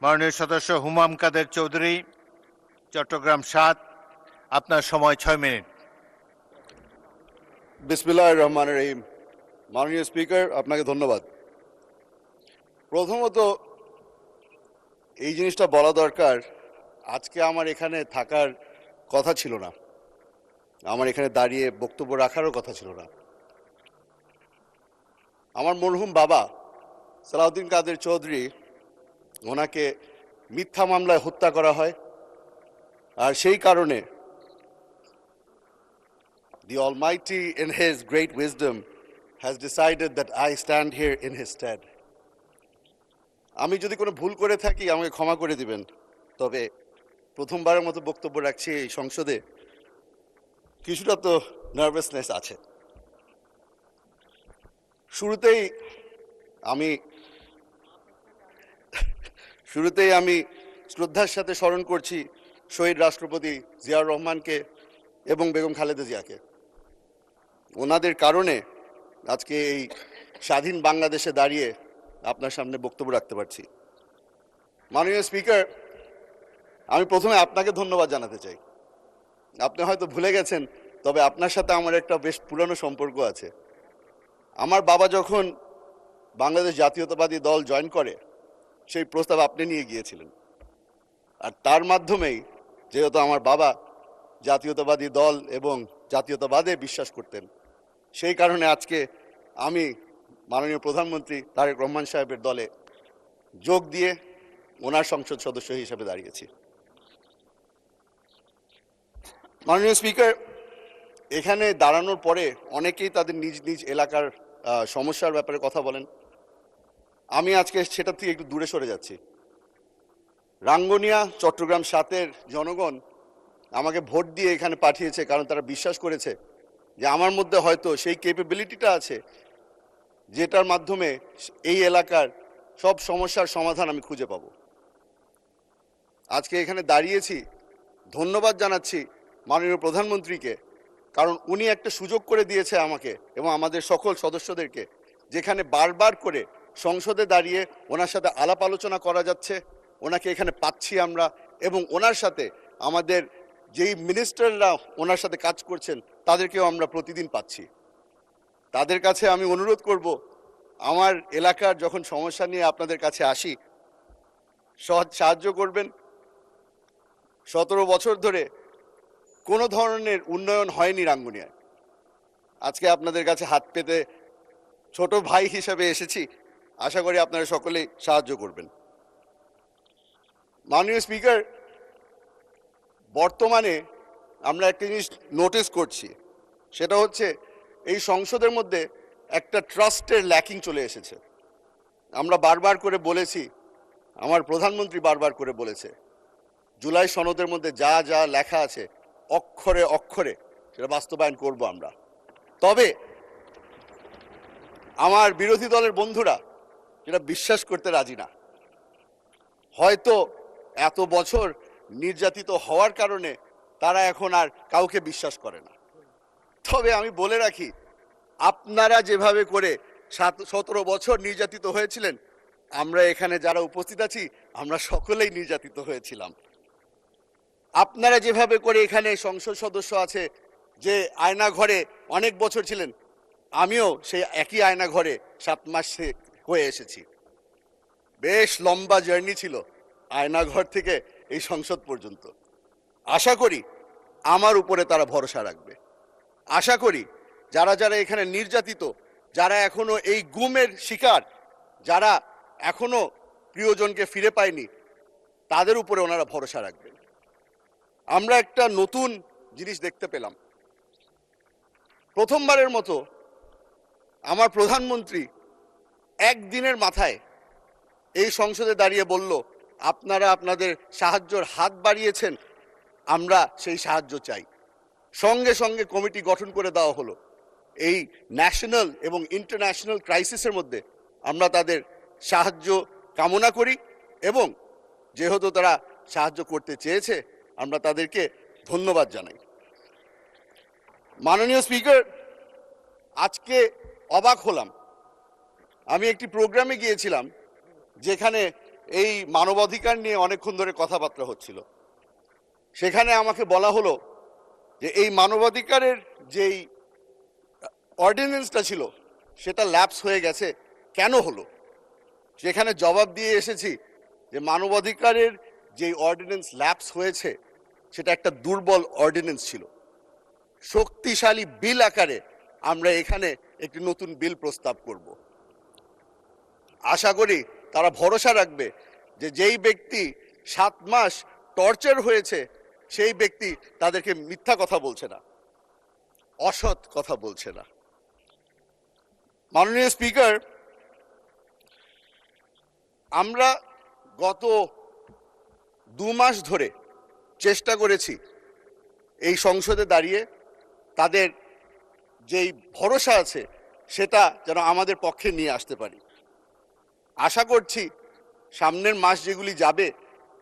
মাননীয় সদস্য হুমাম কাদের চৌধুরী, চট্টগ্রাম ৭, আপনার সময় ৬ মিনিট। বিসমিল্লাহির রহমানির রহিম। মাননীয় স্পিকার, আপনাকে ধন্যবাদ। প্রথমত এই জিনিসটা বলা দরকার, আজকে আমার এখানে থাকার কথা ছিল না, আমার এখানে দাঁড়িয়ে বক্তব্য রাখারও কথা ছিল না। আমার মরহুম বাবা সালাউদ্দিন কাদের চৌধুরী, ওনাকে মিথ্যা মামলায় হত্যা করা হয়, আর সেই কারণে the Almighty in His great wisdom has decided that I stand here in His stead. আমি যদি কোনো ভুল করে থাকি আমাকে ক্ষমা করে দিবেন, তবে প্রথমবারের মতো বক্তব্য রাখছি এই সংসদে, কিছুটা তো নার্ভাসনেস আছে। শুরুতেই আমি শ্রদ্ধার সাথে স্মরণ করছি শহীদ রাষ্ট্রপতি জিয়াউর রহমানকে এবং বেগম খালেদা জিয়াকে। ওনাদের কারণে আজকে এই স্বাধীন বাংলাদেশে দাঁড়িয়ে আপনার সামনে বক্তব্য রাখতে পারছি। মাননীয় স্পিকার, আমি প্রথমে আপনাকে ধন্যবাদ জানাতে চাই। আপনি হয়তো ভুলে গেছেন, তবে আপনার সাথে আমার একটা বেশ পুরানো সম্পর্ক আছে। আমার বাবা যখন বাংলাদেশ জাতীয়তাবাদী দল জয়েন করে, সেই প্রস্তাব আপনি নিয়ে গিয়েছিলেন, আর তার মাধ্যমেই, যেহেতু আমার বাবা জাতীয়তাবাদী দল এবং জাতীয়তাবাদে বিশ্বাস করতেন, সেই কারণে আজকে আমি মাননীয় প্রধানমন্ত্রী তারেক রহমান সাহেবের দলে যোগ দিয়ে ওনার সংসদ সদস্য হিসেবে দাঁড়িয়েছি। মাননীয় স্পিকার, এখানে দাঁড়ানোর পরে অনেকেই তাদের নিজ নিজ এলাকার সমস্যার ব্যাপারে কথা বলেন। আমি আজকে সেটা থেকে একটু দূরে সরে যাচ্ছি। রাঙ্গুনিয়া চট্টগ্রাম ৭-এর জনগণ আমাকে ভোট দিয়ে এখানে পাঠিয়েছে, কারণ তারা বিশ্বাস করেছে যে আমার মধ্যে হয়তো সেই ক্যাপাবিলিটিটা আছে, যেটার মাধ্যমে এই এলাকার সব সমস্যার সমাধান আমি খুঁজে পাব। আজকে এখানে দাঁড়িয়েছি, ধন্যবাদ জানাচ্ছি মাননীয় প্রধানমন্ত্রীকে, কারণ উনি একটা সুযোগ করে দিয়েছে আমাকে এবং আমাদের সকল সদস্যদেরকে, যেখানে বারবার করে সংসদে দাঁড়িয়ে ওনার সাথে আলাপ আলোচনা করা যাচ্ছে, ওনাকে এখানে পাচ্ছি আমরা, এবং ওনার সাথে আমাদের যেই মিনিস্টাররা ওনার সাথে কাজ করছেন তাদেরকেও আমরা প্রতিদিন পাচ্ছি। তাদের কাছে আমি অনুরোধ করব, আমার এলাকার যখন সমস্যা নিয়ে আপনাদের কাছে আসি, সাহায্য করবেন। 17 বছর ধরে কোনো ধরনের উন্নয়ন হয়নি রাঙ্গুনিয়ায়। আজকে আপনাদের কাছে হাত পেতে ছোট ভাই হিসেবে এসেছি, আশা করি আপনারা সকলেই সাহায্য করবেন। মাননীয় স্পিকার, বর্তমানে আমরা একটা জিনিস নোটিস করছি, সেটা হচ্ছে এই সংসদের মধ্যে একটা ট্রাস্টের ল্যাকিং চলে এসেছে। আমরা বারবার করে বলেছি, আমার প্রধানমন্ত্রী বারবার করে বলেছে, জুলাই সনদের মধ্যে যা যা লেখা আছে অক্ষরে অক্ষরে সেটা বাস্তবায়ন করব আমরা। তবে আমার বিরোধী দলের বন্ধুরা যেটা বিশ্বাস করতে রাজি না। হয়তো এত বছর নির্যাতিত হওয়ার কারণে তারা এখন আর কাউকে বিশ্বাস করে না। তবে আমি বলে রাখি, আপনারা যেভাবে করে 17 বছর নির্যাতিত হয়েছিলেন, আমরা এখানে যারা উপস্থিত আছি আমরা সকলেই নির্যাতিত হয়েছিলাম। আপনারা যেভাবে করে এখানে সংসদ সদস্য আছে যে আয়না ঘরে অনেক বছর ছিলেন, আমিও সেই একই আয়না ঘরে 7 মাস হয়ে এসেছি। বেশ লম্বা জার্নি ছিল আয়নাঘর থেকে এই সংসদ পর্যন্ত। আশা করি আমার উপরে তারা ভরসা রাখবে। আশা করি যারা যারা এখানে নির্যাতিত, যারা এখনো এই গুমের শিকার, যারা এখনো প্রিয়জনকে ফিরে পায়নি, তাদের উপরে ওনারা ভরসা রাখবেন। আমরা একটা নতুন জিনিস দেখতে পেলাম। প্রথমবারের মতো আমার প্রধানমন্ত্রী একদিনের মাথায় এই সংসদে দাঁড়িয়ে বলল, আপনারা আপনাদের সাহায্যের হাত বাড়িয়েছেন, আমরা সেই সাহায্য চাই। সঙ্গে সঙ্গে কমিটি গঠন করে দেওয়া হলো। এই ন্যাশনাল এবং ইন্টারন্যাশনাল ক্রাইসিসের মধ্যে আমরা তাদের সাহায্য কামনা করি, এবং যেহেতু তারা সাহায্য করতে চেয়েছে আমরা তাদেরকে ধন্যবাদ জানাই। মাননীয় স্পিকার, আজকে অবাক হলাম। আমি একটি প্রোগ্রামে গিয়েছিলাম যেখানে এই মানবাধিকার নিয়ে অনেকক্ষণ ধরে কথাবার্তা হচ্ছিল। সেখানে আমাকে বলা হলো যে এই মানবাধিকারের যেই অর্ডিন্যান্সটা ছিল সেটা ল্যাপস হয়ে গেছে, কেন হলো? সেখানে জবাব দিয়ে এসেছি যে মানবাধিকারের যেই অর্ডিন্যান্স ল্যাপস হয়েছে সেটা একটা দুর্বল অর্ডিন্যান্স ছিল। শক্তিশালী বিল আকারে আমরা এখানে একটি নতুন বিল প্রস্তাব করব। আশা করি তারা ভরসা রাখবে যে যেই ব্যক্তি 7 মাস টর্চার হয়েছে সেই ব্যক্তি তাদেরকে মিথ্যা কথা বলছে না, অসৎ কথা বলছে না। মাননীয় স্পিকার, আমরা গত 2 মাস ধরে চেষ্টা করেছি এই সংসদে দাঁড়িয়ে তাদের যেই ভরসা আছে সেটা যেন আমাদের পক্ষে নিয়ে আসতে পারি। আশা করছি সামনের মাস যেগুলি যাবে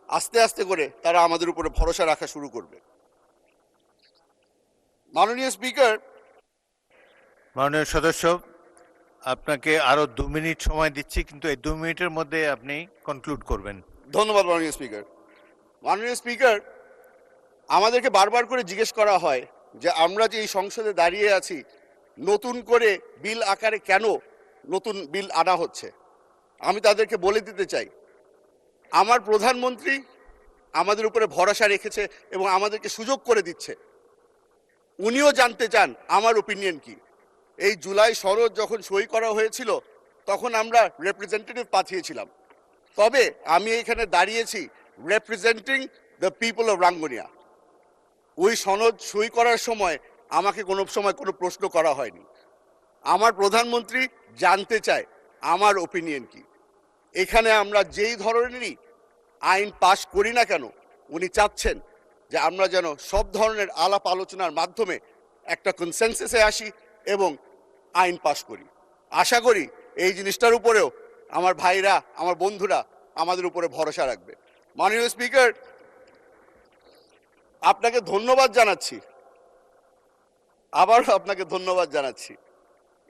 আস্তে আস্তে করে তারা আমাদের উপরে ভরসা রাখা শুরু করবে। মাননীয় স্পিকার, মাননীয় সদস্য, আপনাকে আরো 2 মিনিট সময় দিচ্ছি, কিন্তু এই 2 মিনিটের মধ্যে আপনি কনক্লুড করবেন। ধন্যবাদ মাননীয় স্পিকার। মাননীয় স্পিকার, আমাদেরকে বারবার করে জিজ্ঞেস করা হয় যে আমরা যে এই সংসদে দাঁড়িয়ে আছি নতুন করে বিল আকারে কেন নতুন বিল আনা হচ্ছে। আমি তাদেরকে বলে দিতে চাই, আমার প্রধানমন্ত্রী আমাদের উপরে ভরসা রেখেছে এবং আমাদেরকে সুযোগ করে দিচ্ছে। উনিও জানতে চান আমার ওপিনিয়ন কি। এই জুলাই সনদ যখন সই করা হয়েছিল তখন আমরা রিপ্রেজেন্টেটিভ পাঠিয়েছিলাম, তবে আমি এখানে দাঁড়িয়েছি representing the people of Rangunia. ওই সনদ সই করার সময় আমাকে কোনো সময় কোনো প্রশ্ন করা হয়নি। আমার প্রধানমন্ত্রী জানতে চায় আমার ওপিনিয়ন কি। এখানে আমরা যেই ধরনেরই আইন পাশ করি না কেন উনি চাচ্ছেন যে আমরা যেন সব ধরনের আলাপ আলোচনার মাধ্যমে একটা কনসেনসাসে আসি এবং আইন পাশ করি। আশা করি এই জিনিসটার উপরেও আমার ভাইরা, আমার বন্ধুরা আমাদের উপরে ভরসা রাখবে। মাননীয় স্পিকার, আপনাকে ধন্যবাদ জানাচ্ছি, আবারও আপনাকে ধন্যবাদ জানাচ্ছি।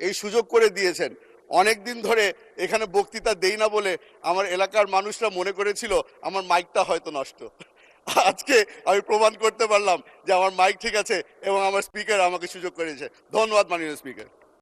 এই সুযোগ করে দিয়েছেন। অনেক দিন ধরে এখানে বক্তৃতা দেই না বলে আমার এলাকার মানুষরা মনে করেছিল আমার মাইকটা হয়তো নষ্ট। আজকে আমি প্রমাণ করতে পারলাম যে আমার মাইক ঠিক আছে এবং আমার স্পিকার আমাকে সুযোগ করেছে। ধন্যবাদ মাননীয় স্পিকার।